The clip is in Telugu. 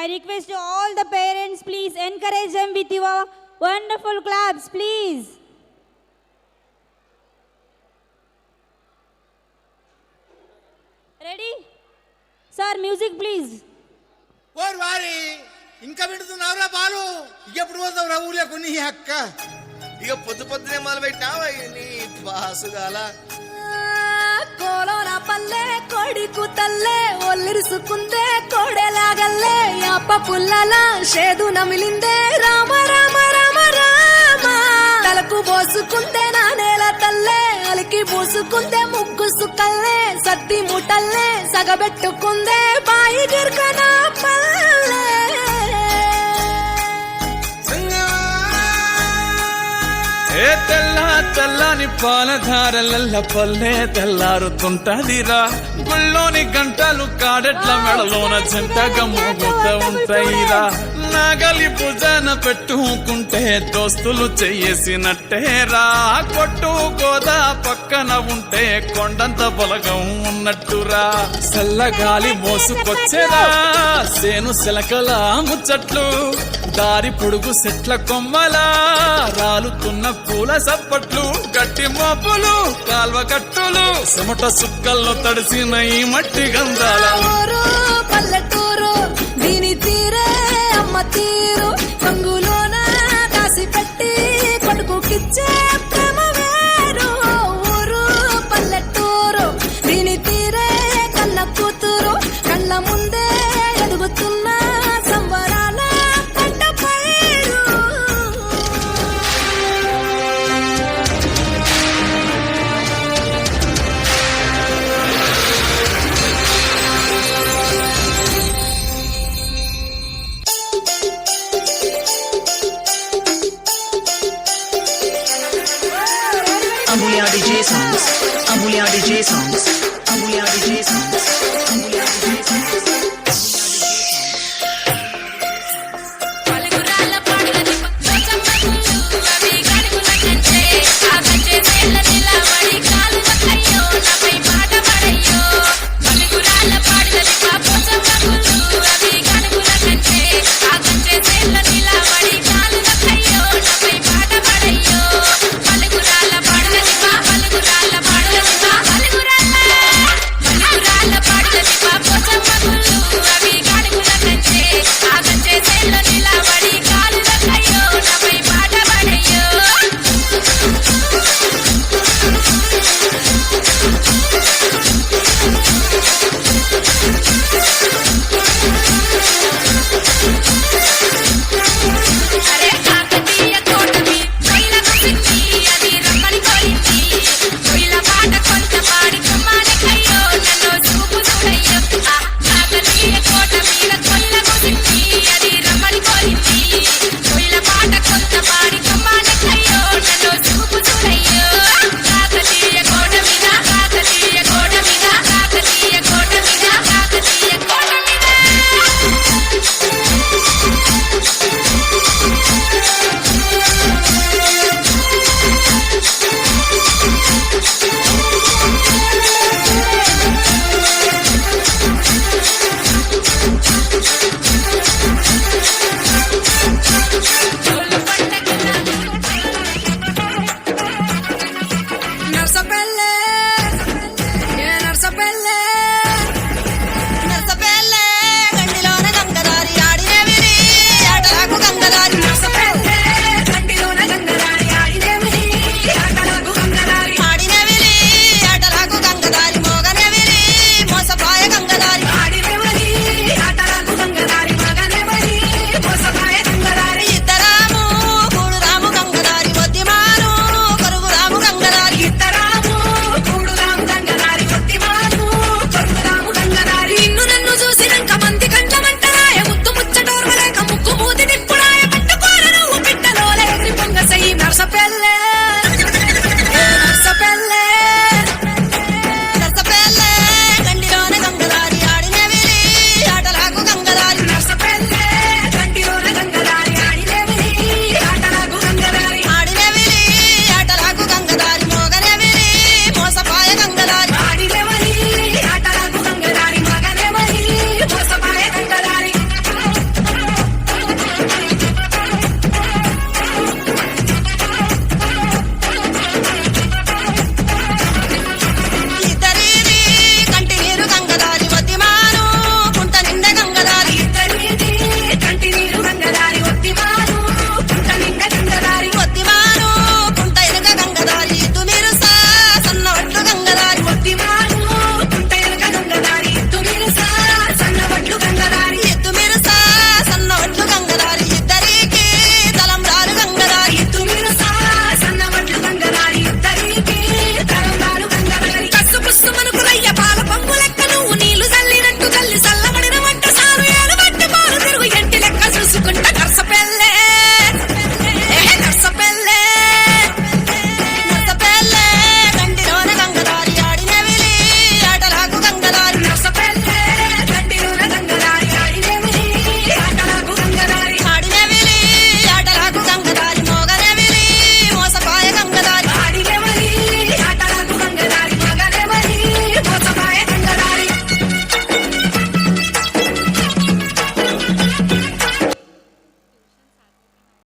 request all the parents, please encourage them with your wonderful claps, please. Ready? Sir, music please. ఓర్ వారి ఇంకా పెడుతున్నావురా బాలు ఎప్పుడు పోతావురా ఊళ్ళో నీ అక్క ఇక పొద్దునే మొదలు పెట్టినావా నీ బాసుగాల కోలోన పల్లె కొడికు తల్లే ఒల్లిరుసుకుందే కోడెలాగల్లే యాప పుల్లల షేదు నమిలిందే రామ రామ రామ రామ తలకు పోసుకుందే నా నేల తల్లే అలికి పూసుకుందే ముగ్గు సుక్కల్లే సత్తి ముటల్లే సగబెట్టుకుందే బాయి గిర్కన పల్లె ఏ తెల్ల తెల్లని పాలధారలల్ల పల్లె తెల్లారుతుంటదిరా గుళ్ళోని గంటలు కాడెట్ల మెడలోన జంటగా మోగుతూ ఉంటాయిరా నాగలి భుజాన పెట్టుకుంటే దోస్తులు చెయ్యేసినట్టేరా కొట్టు గోదా పక్కన ఉంటే కొండంత బలగం ఉన్నట్టురా చల్లగాలి మోసుకొచ్చేరా సేను శిలకల ముచ్చట్లు దారి పొడుగు చెట్ల కొమ్మలా రాలుతున్న పూల సప్పట్లు గట్టి మోపులు కాల్వ కట్టులు చెమట సుక్కల్లో తడిసిన ఈ మట్టి గంధాల ఊరు పల్లెటూరు దీని తీరే అమ్మ తీరు కంగులోన దాసి పెట్టి కొడుకుకిచ్చే ప్రేమ వేరు ఊరు పల్లెటూరు దీని తీరే కన్న కూతురు కళ్ళ ముందే ఎదుగుతున్న సంబరాల పంట పైరు Amulya DJ songs. Amulya DJ songs. Amulya DJ songs.